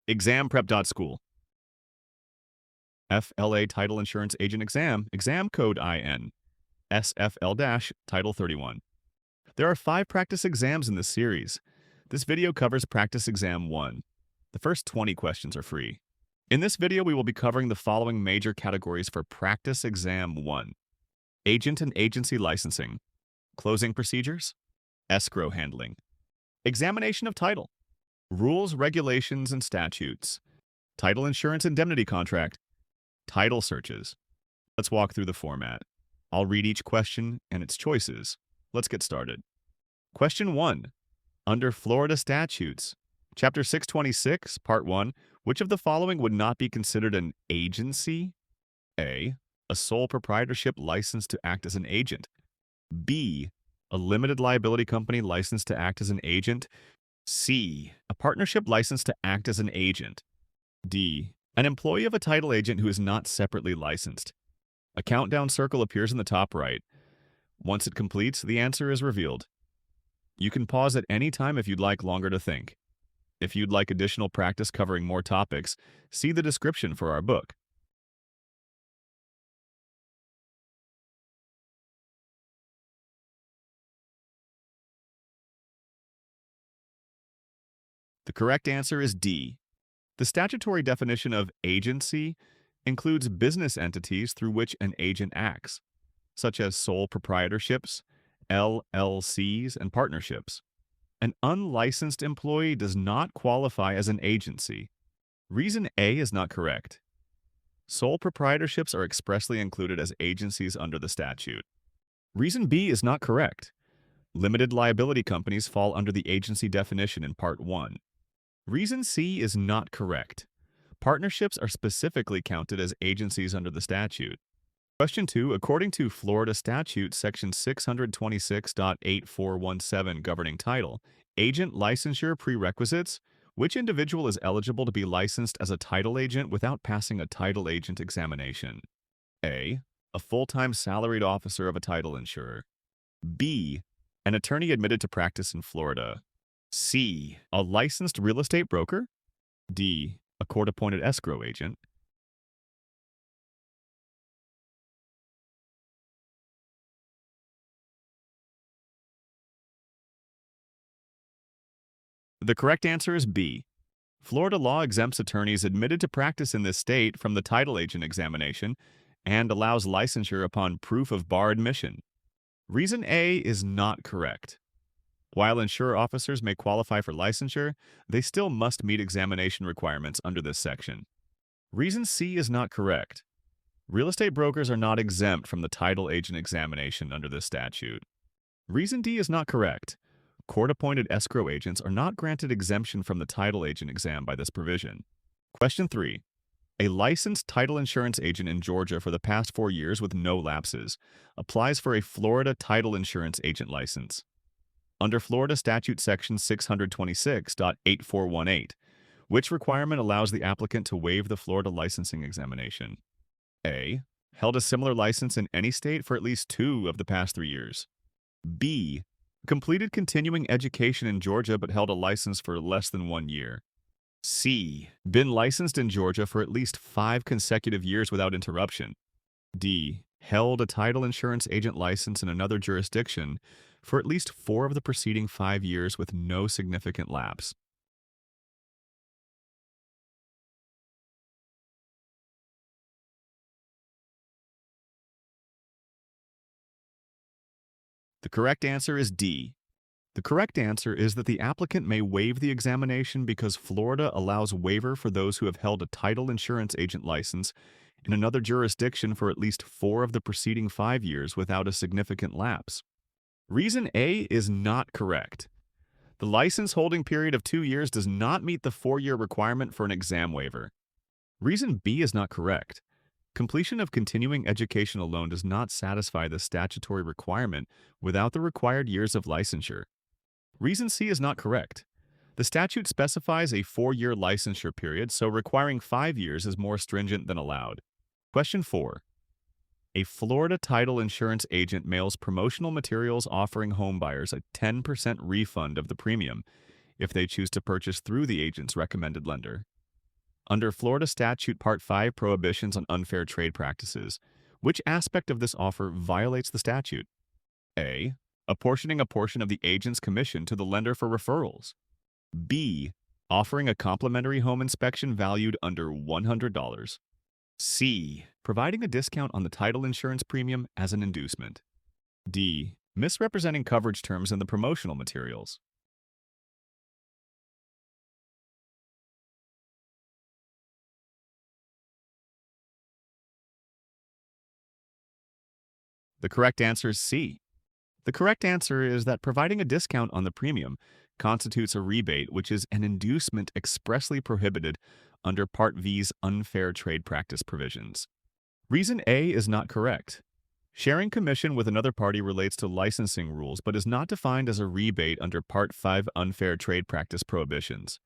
ExamPrep.School. FLA Title Insurance Agent Exam Code IN, InsFL-Title31. There are 5 practice exams in this series. This video covers Practice Exam 1. The first 20 questions are free. In this video, we will be covering the following major categories for Practice Exam 1. Agent and agency licensing, closing procedures, escrow handling, examination of title, rules, regulations, and statutes, title insurance indemnity contract, title searches. Let's walk through the format. I'll read each question and its choices. Let's get started. Question 1. Under Florida statutes, Chapter 626, Part 1, which of the following would not be considered an agency? A. A sole proprietorship licensed to act as an agent. B. A limited liability company licensed to act as an agent. C. A partnership licensed to act as an agent. D. An employee of a title agent who is not separately licensed. A countdown circle appears in the top right. Once it completes, the answer is revealed. You can pause at any time if you'd like longer to think. If you'd like additional practice covering more topics, see the description for our book. The correct answer is D. The statutory definition of agency includes business entities through which an agent acts, such as sole proprietorships, LLCs, and partnerships. An unlicensed employee does not qualify as an agency. Reason A is not correct. Sole proprietorships are expressly included as agencies under the statute. Reason B is not correct. Limited liability companies fall under the agency definition in Part 1. Reason C is not correct. Partnerships are specifically counted as agencies under the statute. Question 2. According to Florida Statute Section 626.8417 governing title, agent licensure prerequisites, which individual is eligible to be licensed as a title agent without passing a title agent examination? A. A full-time salaried officer of a title insurer. B. An attorney admitted to practice in Florida. C. A licensed real estate broker. D. A court-appointed escrow agent. The correct answer is B. Florida law exempts attorneys admitted to practice in this state from the title agent examination and allows licensure upon proof of bar admission. Reason A is not correct. While insurer officers may qualify for licensure, they still must meet examination requirements under this section. Reason C is not correct. Real estate brokers are not exempt from the title agent examination under this statute. Reason D is not correct. Court-appointed escrow agents are not granted exemption from the title agent exam by this provision. Question 3. A licensed title insurance agent in Georgia for the past 4 years with no lapses applies for a Florida title insurance agent license. Under Florida Statute Section 626.8418, which requirement allows the applicant to waive the Florida licensing examination? A. Held a similar license in any state for at least 2 of the past 3 years. B. Completed continuing education in Georgia but held a license for less than 1 year. C. Been licensed in Georgia for at least 5 consecutive years without interruption. D. Held a title insurance agent license in another jurisdiction for at least 4 of the preceding 5 years with no significant lapse. The correct answer is D. The correct answer is that the applicant may waive the examination because Florida allows waiver for those who have held a title insurance agent license in another jurisdiction for at least 4 of the preceding 5 years without a significant lapse. Reason A is not correct. The license holding period of 2 years does not meet the 4-year requirement for an exam waiver. Reason B is not correct. Completion of continuing education alone does not satisfy the statutory requirement without the required years of licensure. Reason C is not correct. The statute specifies a 4-year licensure period, so requiring 5 years is more stringent than allowed. Question 4. A Florida title insurance agent mails promotional materials offering homebuyers a 10% refund of the premium if they choose to purchase through the agent's recommended lender. Under Florida Statute Part 5 Prohibitions on Unfair Trade Practices, which aspect of this offer violates the statute? A. Apportioning a portion of the agent's commission to the lender for referrals. B. Offering a complimentary home inspection valued under $100. C. Providing a discount on the title insurance premium as an inducement. D. Misrepresenting coverage terms in the promotional materials. The correct answer is C. The correct answer is that providing a discount on the premium constitutes a rebate, which is an inducement expressly prohibited under Part V's unfair trade practice provisions. Reason A is not correct. Sharing commission with another party relates to licensing rules but is not defined as a rebate under Part 5 unfair trade practice prohibitions.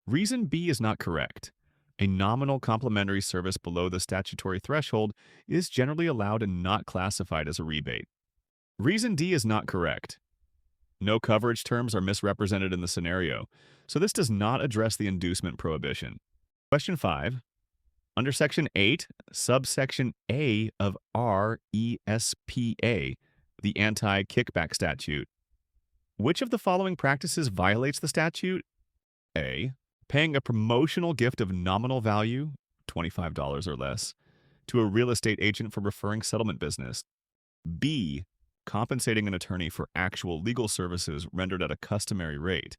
Reason B is not correct. A nominal complimentary service below the statutory threshold is generally allowed and not classified as a rebate. Reason D is not correct. No coverage terms are misrepresented in the scenario, so this does not address the inducement prohibition. Question 5. Under Section 8, subsection A of RESPA, the anti-kickback statute, which of the following practices violates the statute? A. Paying a promotional gift of nominal value, $25 or less, to a real estate agent for referring settlement business. B. Compensating an attorney for actual legal services rendered at a customary rate.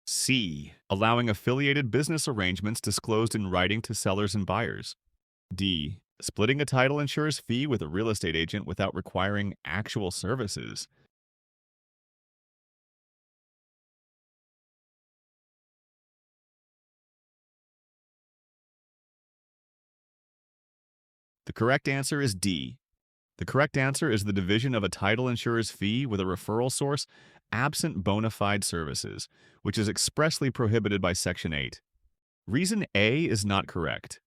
C. Allowing affiliated business arrangements disclosed in writing to sellers and buyers. D. Splitting a title insurer's fee with a real estate agent without requiring actual services. The correct answer is D. The correct answer is the division of a title insurer's fee with a referral source absent bona fide services, which is expressly prohibited by Section 8. Reason A is not correct.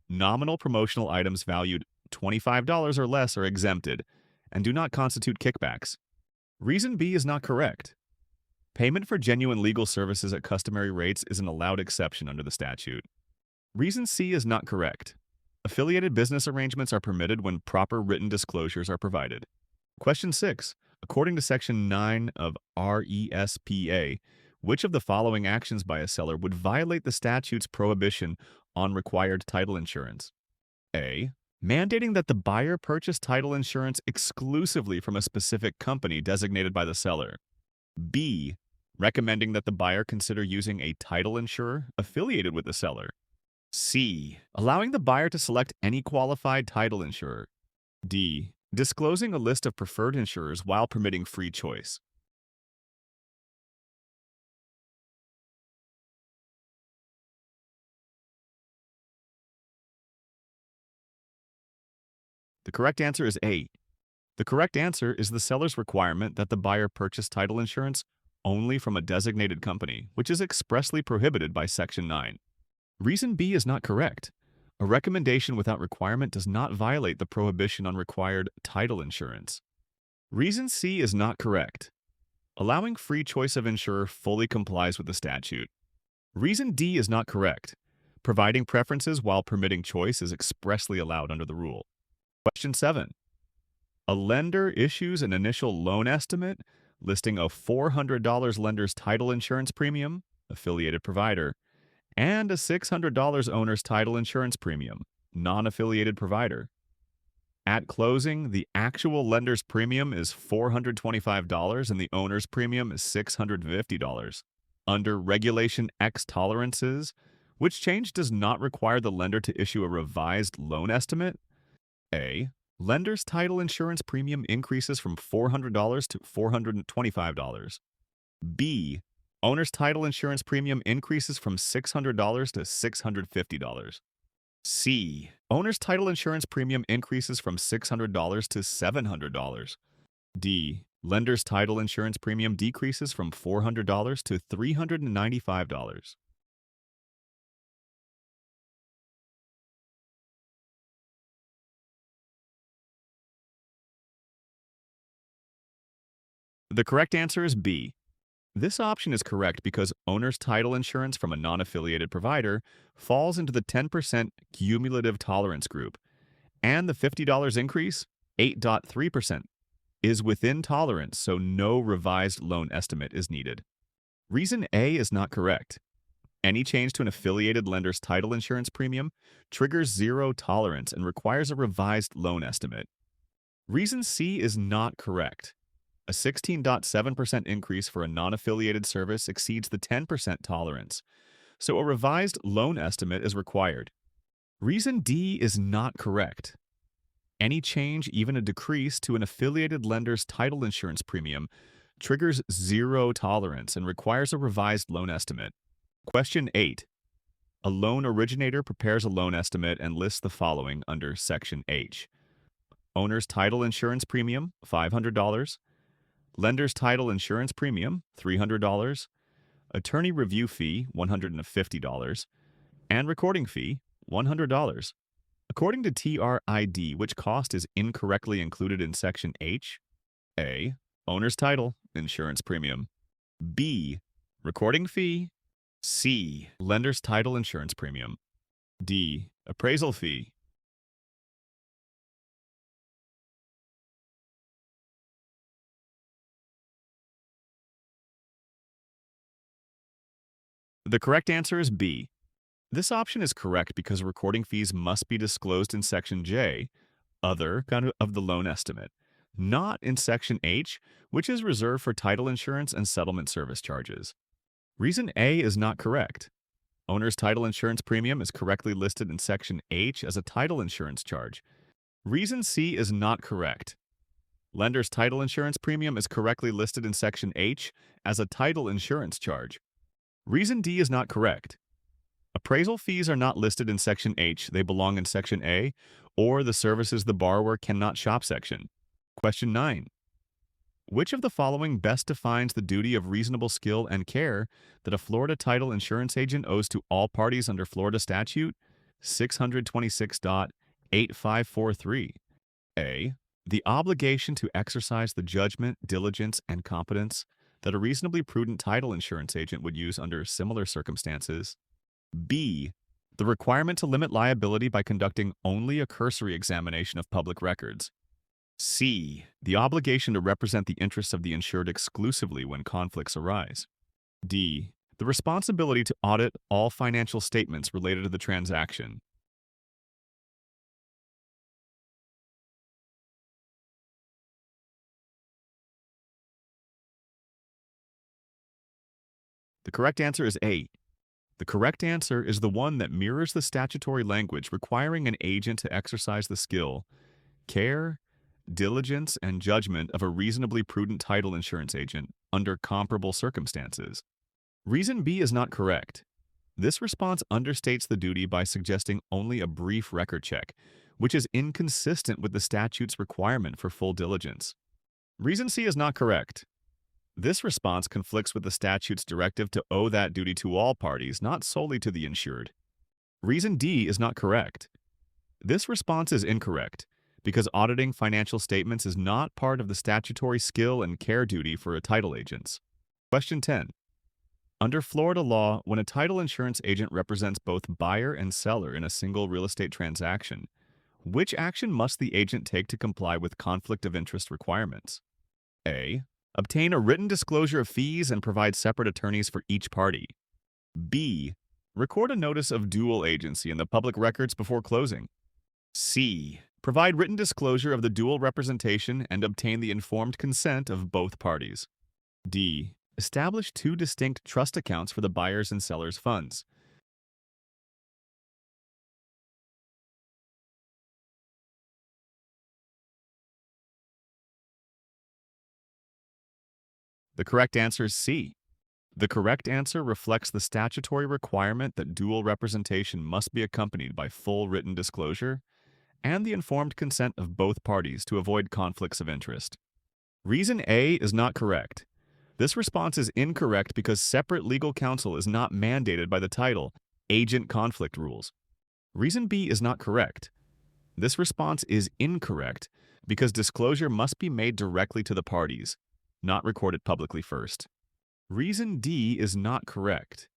Nominal promotional items valued $25 or less are exempted and do not constitute kickbacks. Reason B is not correct. Payment for genuine legal services at customary rates is an allowed exception under the statute. Reason C is not correct. Affiliated business arrangements are permitted when proper written disclosures are provided. Question 6. According to Section 9 of RESPA, which of the following actions by a seller would violate the statute's prohibition on required title insurance? A. Mandating that the buyer purchase title insurance exclusively from a specific company designated by the seller. B. Recommending that the buyer consider using a title insurer affiliated with the seller. C. Allowing the buyer to select any qualified title insurer. D. Disclosing a list of preferred insurers while permitting free choice. The correct answer is A. The correct answer is the seller's requirement that the buyer purchase title insurance only from a designated company, which is expressly prohibited by Section 9. Reason B is not correct. A recommendation without requirement does not violate the prohibition on required title insurance. Reason C is not correct. Allowing free choice of insurer fully complies with the statute. Reason D is not correct. Providing preferences while permitting choice is expressly allowed under the rule. Question 7. A lender issues an initial loan estimate listing a $400 lender's title insurance premium, affiliated provider, and a $600 owner's title insurance premium, non-affiliated provider. At closing, the actual lender's premium is $425 and the owner's premium is $650. Under Regulation X tolerances, which change does not require the lender to issue a revised loan estimate? A. Lender's title insurance premium increases from $400 to $425. B. Owner's title insurance premium increases from $600 to $650. C. Owner's title insurance premium increases from $600 to $700. D. Lender's title insurance premium decreases from $400 to $395. The correct answer is B. This option is correct because owner's title insurance from a non-affiliated provider falls into the 10% cumulative tolerance group, and the $50 increase, 8.3%, is within tolerance, so no revised loan estimate is needed. Reason A is not correct. Any change to an affiliated lender's title insurance premium triggers zero tolerance and requires a revised loan estimate. Reason C is not correct. A 16.7% increase for a non-affiliated service exceeds the 10% tolerance, so a revised loan estimate is required. Reason D is not correct. Any change, even a decrease, to an affiliated lender's title insurance premium triggers zero tolerance and requires a revised loan estimate. Question 8. A loan originator prepares a loan estimate and lists the following under Section H. Owner's title insurance premium, $500. Lender's title insurance premium, $300. Attorney review fee, $150. And recording fee, $100. According to TRID, which cost is incorrectly included in Section H? A. Owner's title insurance premium. B. Recording fee. C. Lender's title insurance premium. D. Appraisal fee. The correct answer is B. This option is correct because recording fees must be disclosed in Section J, other of the loan estimate, not in Section H, which is reserved for title insurance and settlement service charges. Reason A is not correct. Owner's title insurance premium is correctly listed in Section H as a title insurance charge. Reason C is not correct. Lender's title insurance premium is correctly listed in Section H as a title insurance charge. Reason D is not correct. Appraisal fees are not listed in Section H, they belong in Section A, or the services the borrower cannot shop section. Question 9. Which of the following best defines the duty of reasonable skill and care that a Florida title insurance agent owes to all parties under Florida Statute 626.8543? A. The obligation to exercise the judgment, diligence, and competence that a reasonably prudent title insurance agent would use under similar circumstances. B. The requirement to limit liability by conducting only a cursory examination of public records. C. The obligation to represent the interests of the insured exclusively when conflicts arise. D. The responsibility to audit all financial statements related to the transaction. The correct answer is A. The correct answer is the one that mirrors the statutory language requiring an agent to exercise the skill, care, diligence, and judgment of a reasonably prudent title insurance agent under comparable circumstances. Reason B is not correct. This response understates the duty by suggesting only a brief record check, which is inconsistent with the statute's requirement for full diligence. Reason C is not correct. This response conflicts with the statute's directive to owe that duty to all parties, not solely to the insured. Reason D is not correct. This response is incorrect because auditing financial statements is not part of the statutory skill and care duty for a title agent. Question 10. Under Florida law, when a title insurance agent represents both buyer and seller in a single real estate transaction, which action must the agent take to comply with conflict of interest requirements? A. Obtain a written disclosure of fees and provide separate attorneys for each party. B. Record a notice of dual agency in the public records before closing. C. Provide written disclosure of the dual representation and obtain the informed consent of both parties. D. Establish two distinct trust accounts for the buyers and sellers' funds. The correct answer is C. The correct answer reflects the statutory requirement that dual representation must be accompanied by full written disclosure and the informed consent of both parties to avoid conflicts of interest. Reason A is not correct. This response is incorrect because separate legal counsel is not mandated by the title, Agent Conflict Rules. Reason B is not correct. This response is incorrect because disclosure must be made directly to the parties, not recorded publicly first. Reason D is not correct.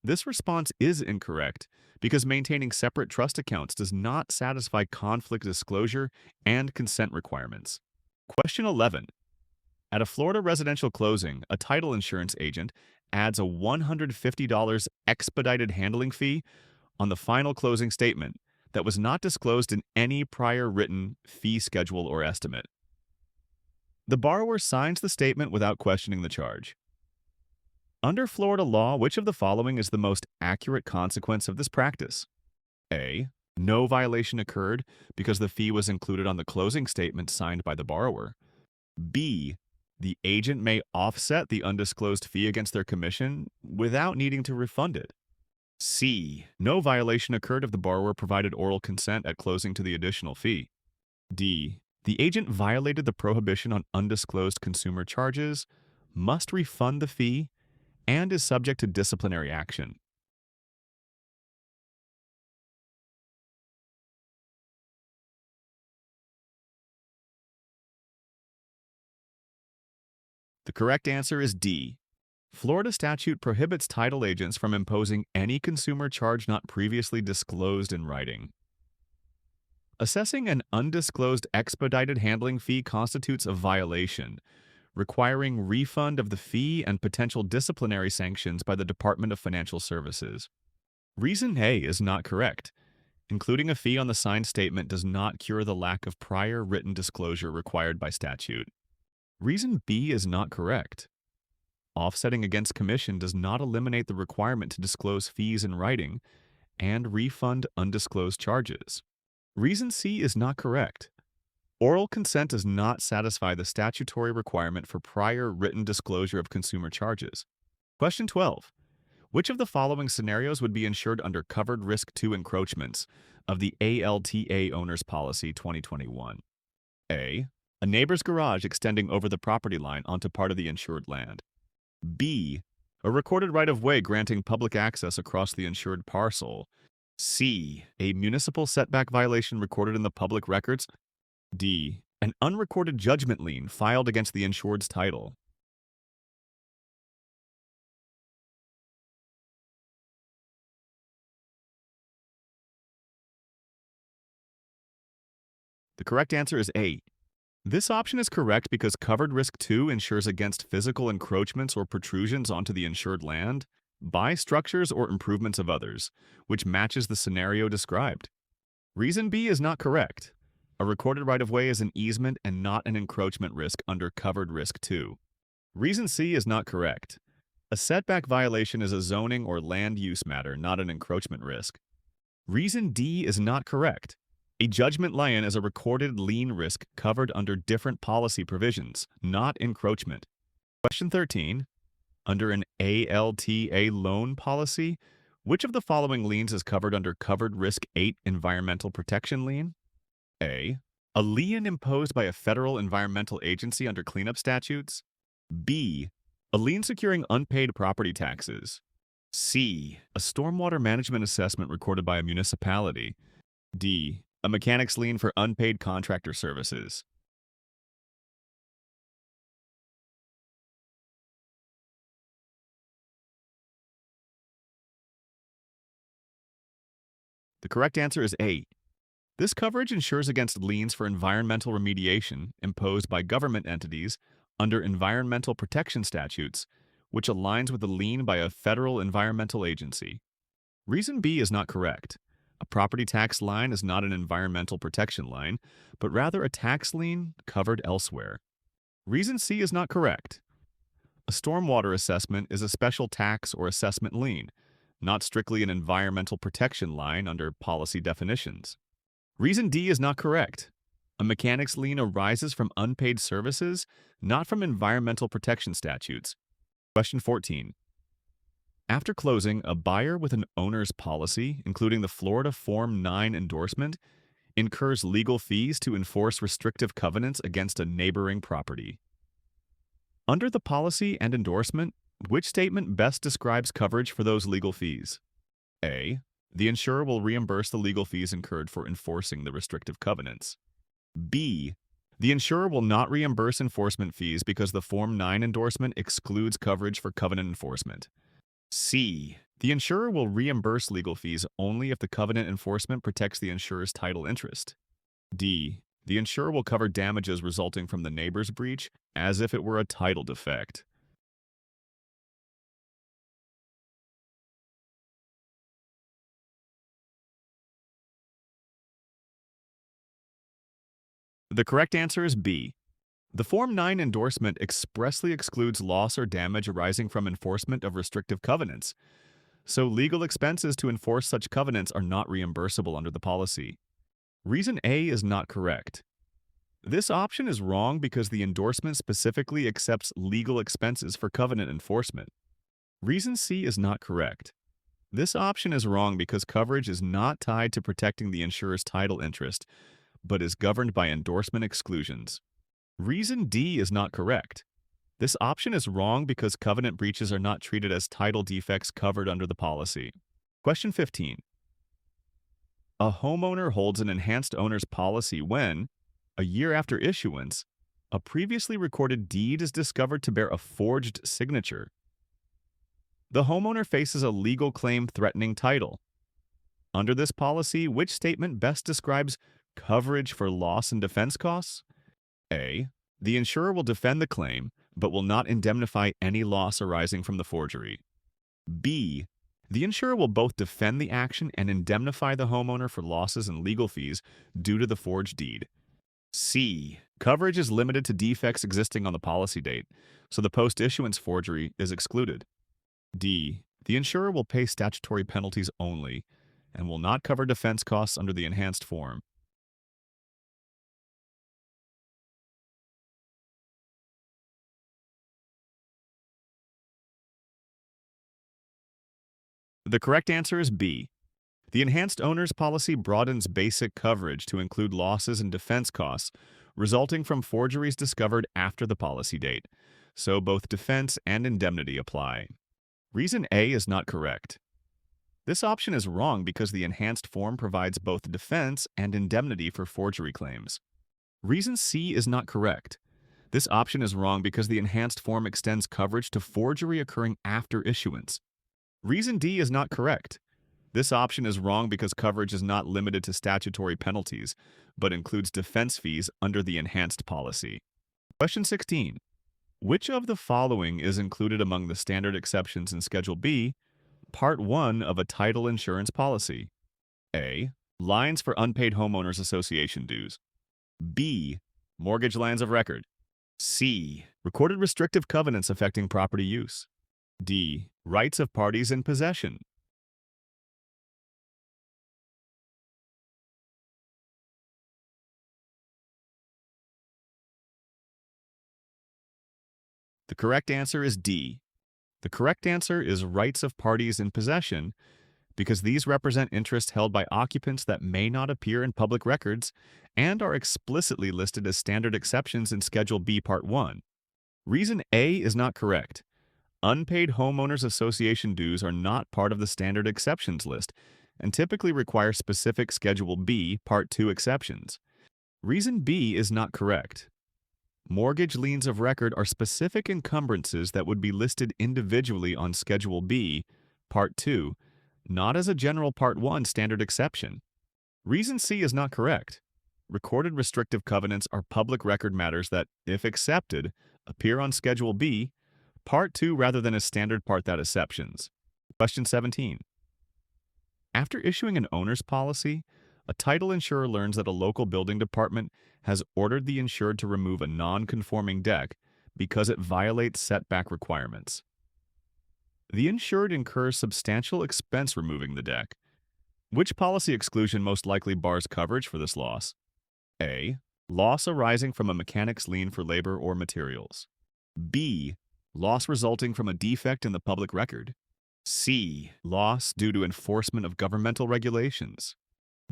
This response is incorrect because maintaining separate trust accounts does not satisfy conflict disclosure and consent requirements. Question 11. At a Florida residential closing, a title insurance agent adds a $150 expedited handling fee on the final closing statement that was not disclosed in any prior written fee schedule or estimate. The borrower signs the statement without questioning the charge. Under Florida law, which of the following is the most accurate consequence of this practice? A. No violation occurred because the fee was included on the closing statement signed by the borrower. B. The agent may offset the undisclosed fee against their commission without needing to refund it. C. No violation occurred if the borrower provided oral consent at closing to the additional fee. D. The agent violated the prohibition on undisclosed consumer charges, must refund the fee, and is subject to disciplinary action. The correct answer is D. Florida statute prohibits title agents from imposing any consumer charge not previously disclosed in writing. Assessing an undisclosed expedited handling fee constitutes a violation, requiring refund of the fee and potential disciplinary sanctions by the Department of Financial Services. Reason A is not correct. Including a fee on the signed statement does not cure the lack of prior written disclosure required by statute. Reason B is not correct. Offsetting against commission does not eliminate the requirement to disclose fees in writing and refund undisclosed charges. Reason C is not correct. Oral consent does not satisfy the statutory requirement for prior written disclosure of consumer charges. Question 12. Which of the following scenarios would be insured under Covered Risk 2 encroachments of the ALTA Owner's Policy 2021? A. A neighbor's garage extending over the property line onto part of the insured land. B. A recorded right-of-way granting public access across the insured parcel. C. A municipal setback violation recorded in the public records. D. An unrecorded judgment lien filed against the insured's title. The correct answer is A. This option is correct because Covered Risk 2 insures against physical encroachments or protrusions onto the insured land by structures or improvements of others, which matches the scenario described. Reason B is not correct. A recorded right-of-way is an easement and not an encroachment risk under Covered Risk 2. Reason C is not correct. A setback violation is a zoning or land use matter, not an encroachment risk. Reason D is not correct. A judgment lien is a recorded lien risk covered under different policy provisions, not encroachment. Question 13. Under an ALTA loan policy, which of the following liens is covered under Covered Risk 8 Environmental Protection Lien? A. A lien imposed by a federal environmental agency under cleanup statutes. B. A lien securing unpaid property taxes. C. A stormwater management assessment recorded by a municipality. D. A mechanic's lien for unpaid contractor services. The correct answer is A. This coverage insures against liens for environmental remediation imposed by government entities under environmental protection statutes, which aligns with a lien by a federal environmental agency. Reason B is not correct. A property tax line is not an environmental protection line, but rather a tax lien covered elsewhere. Reason C is not correct. A stormwater assessment is a special tax or assessment lien, not strictly an environmental protection line under policy definitions. Reason D is not correct. A mechanic's lien arises from unpaid services, not from environmental protection statutes. Question 14. After closing, a buyer with an owner's policy, including the Florida Form 9 endorsement, incurs legal fees to enforce restrictive covenants against a neighboring property. Under the policy and endorsement, which statement best describes coverage for those legal fees? A. The insurer will reimburse the legal fees incurred for enforcing the restrictive covenants. B. The insurer will not reimburse enforcement fees because the Form 9 endorsement excludes coverage for covenant enforcement. C. The insurer will reimburse legal fees only if the covenant enforcement protects the insurer's title interest. D. The insurer will cover damages resulting from the neighbor's breach as if it were a title defect. The correct answer is B. The Form 9 endorsement expressly excludes loss or damage arising from enforcement of restrictive covenants, so legal expenses to enforce such covenants are not reimbursable under the policy. Reason A is not correct. This option is wrong because the endorsement specifically accepts legal expenses for covenant enforcement. Reason C is not correct. This option is wrong because coverage is not tied to protecting the insurer's title interest, but is governed by endorsement exclusions. Reason D is not correct. This option is wrong because covenant breaches are not treated as title defects covered under the policy. Question 15. A homeowner holds an enhanced owner's policy when, a year after issuance, a previously recorded deed is discovered to bear a forged signature. The homeowner faces a legal claim threatening title. Under this policy, which statement best describes coverage for loss and defense costs? A. The insurer will defend the claim, but will not indemnify any loss arising from the forgery. B. The insurer will both defend the action and indemnify the homeowner for losses and legal fees due to the forged deed. C. Coverage is limited to defects existing on the policy date, so the post-issuance forgery is excluded. D. The insurer will pay statutory penalties only and will not cover defense costs under the enhanced form. The correct answer is B. The enhanced owner's policy broadens basic coverage to include losses and defense costs resulting from forgeries discovered after the policy date, so both defense and indemnity apply. Reason A is not correct. This option is wrong because the enhanced form provides both defense and indemnity for forgery claims. Reason C is not correct. This option is wrong because the enhanced form extends coverage to forgery occurring after issuance. Reason D is not correct. This option is wrong because coverage is not limited to statutory penalties, but includes defense fees under the enhanced policy. Question 16. Which of the following is included among the standard exceptions in Schedule B, Part 1 of a title insurance policy? A. Lines for unpaid homeowners association dues. B. Mortgage lines of record. C. Recorded restrictive covenants affecting property use. D. Rights of parties in possession. The correct answer is D. The correct answer is rights of parties in possession because these represent interests held by occupants that may not appear in public records and are explicitly listed as standard exceptions in Schedule B Part 1. Reason A is not correct. Unpaid homeowners association dues are not part of the standard exceptions list and typically require specific Schedule B Part 2 exceptions. Reason B is not correct. Mortgage liens of record are specific encumbrances that would be listed individually on Schedule B, Part 2, not as a general Part 1 standard exception. Reason C is not correct. Recorded restrictive covenants are public record matters that, if accepted, appear on Schedule B, Part 2 rather than as standard part that exceptions. Question 17. After issuing an owner's policy, a title insurer learns that a local building department has ordered the insured to remove a non-conforming deck because it violates setback requirements. The insured incurs substantial expense removing the deck. Which policy exclusion most likely bars coverage for this loss? A. Loss arising from a mechanic's lien for labor or materials. B. Loss resulting from a defect in the public record. C. Loss due to enforcement of governmental regulations.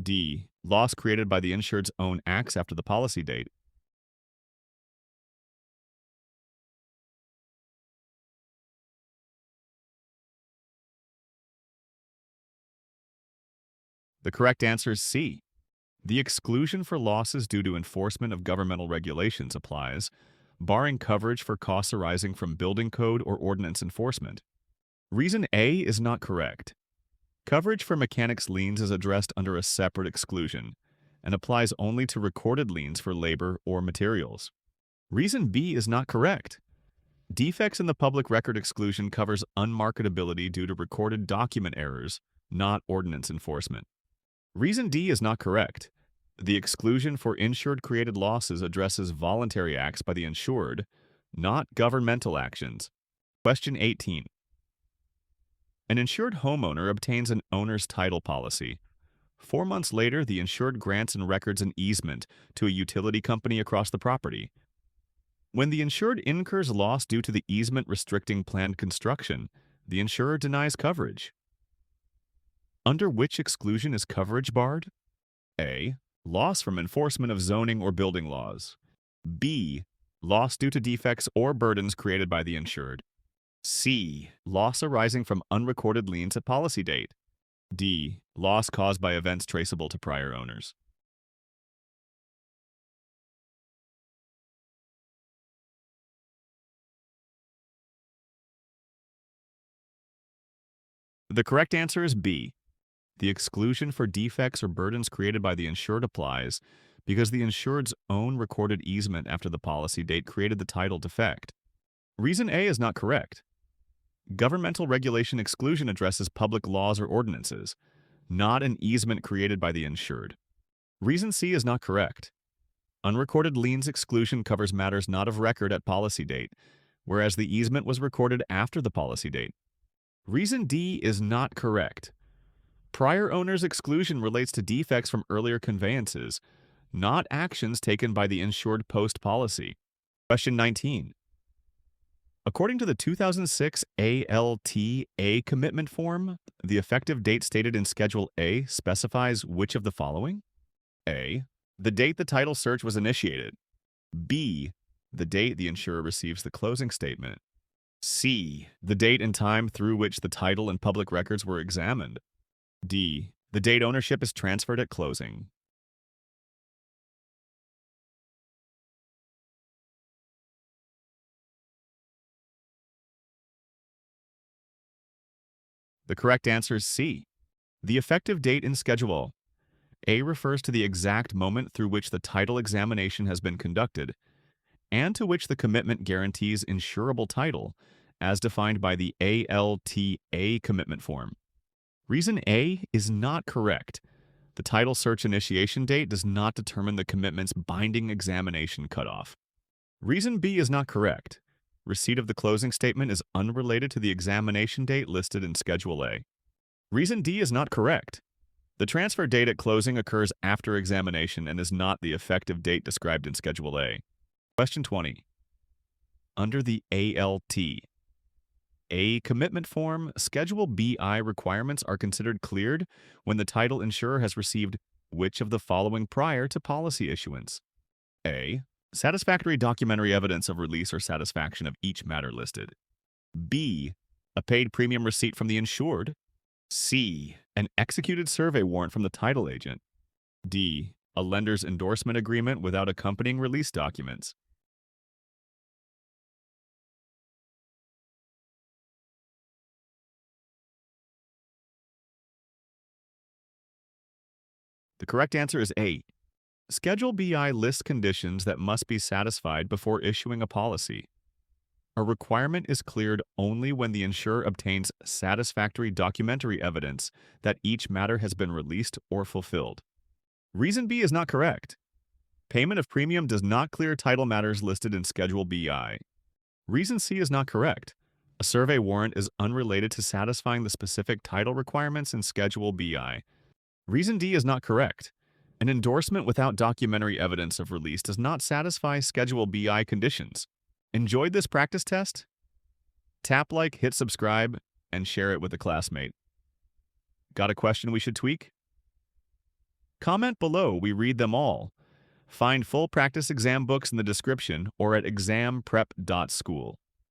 D. Loss created by the insured's own acts after the policy date. The correct answer is C. The exclusion for losses due to enforcement of governmental regulations applies, barring coverage for costs arising from building code or ordinance enforcement. Reason A is not correct. Coverage for mechanics liens is addressed under a separate exclusion and applies only to recorded liens for labor or materials. Reason B is not correct. Defects in the public record exclusion covers unmarketability due to recorded document errors, not ordinance enforcement. Reason D is not correct. The exclusion for insured-created losses addresses voluntary acts by the insured, not governmental actions. Question 18. An insured homeowner obtains an owner's title policy. 4 months later, the insured grants and records an easement to a utility company across the property. When the insured incurs loss due to the easement restricting planned construction, the insurer denies coverage. Under which exclusion is coverage barred? A. Loss from enforcement of zoning or building laws. B. Loss due to defects or burdens created by the insured. C. Loss arising from unrecorded liens at policy date. D. Loss caused by events traceable to prior owners. The correct answer is B. The exclusion for defects or burdens created by the insured applies because the insured's own recorded easement after the policy date created the title defect. Reason A is not correct. Governmental regulation exclusion addresses public laws or ordinances, not an easement created by the insured. Reason C is not correct. Unrecorded liens exclusion covers matters not of record at policy date, whereas the easement was recorded after the policy date. Reason D is not correct. Prior owner's exclusion relates to defects from earlier conveyances, not actions taken by the insured post-policy. Question 19. According to the 2006 ALTA commitment form, the effective date stated in Schedule A specifies which of the following? A. The date the title search was initiated. B. The date the insurer receives the closing statement. C. The date and time through which the title and public records were examined. D. The date ownership is transferred at closing. The correct answer is C. The effective date in Schedule A refers to the exact moment through which the title examination has been conducted and to which the commitment guarantees insurable title, as defined by the ALTA commitment form. Reason A is not correct. The title search initiation date does not determine the commitment's binding examination cutoff. Reason B is not correct. Receipt of the closing statement is unrelated to the examination date listed in Schedule A. Reason D is not correct. The transfer date at closing occurs after examination and is not the effective date described in Schedule A. Question 20. Under the ALTA commitment form, Schedule BI requirements are considered cleared when the title insurer has received which of the following prior to policy issuance? A. Satisfactory documentary evidence of release or satisfaction of each matter listed. B. A paid premium receipt from the insured. C. An executed survey warrant from the title agent. D. A lender's endorsement agreement without accompanying release documents. The correct answer is A. Schedule BI lists conditions that must be satisfied before issuing a policy. A requirement is cleared only when the insurer obtains satisfactory documentary evidence that each matter has been released or fulfilled. Reason B is not correct. Payment of premium does not clear title matters listed in Schedule BI. Reason C is not correct. A survey warrant is unrelated to satisfying the specific title requirements in Schedule BI. Reason D is not correct. An endorsement without documentary evidence of release does not satisfy Schedule BI conditions. Enjoyed this practice test? Tap like, hit subscribe, and share it with a classmate. Got a question we should tweak? Comment below, we read them all. Find full practice exam books in the description or at ExamPrep.School.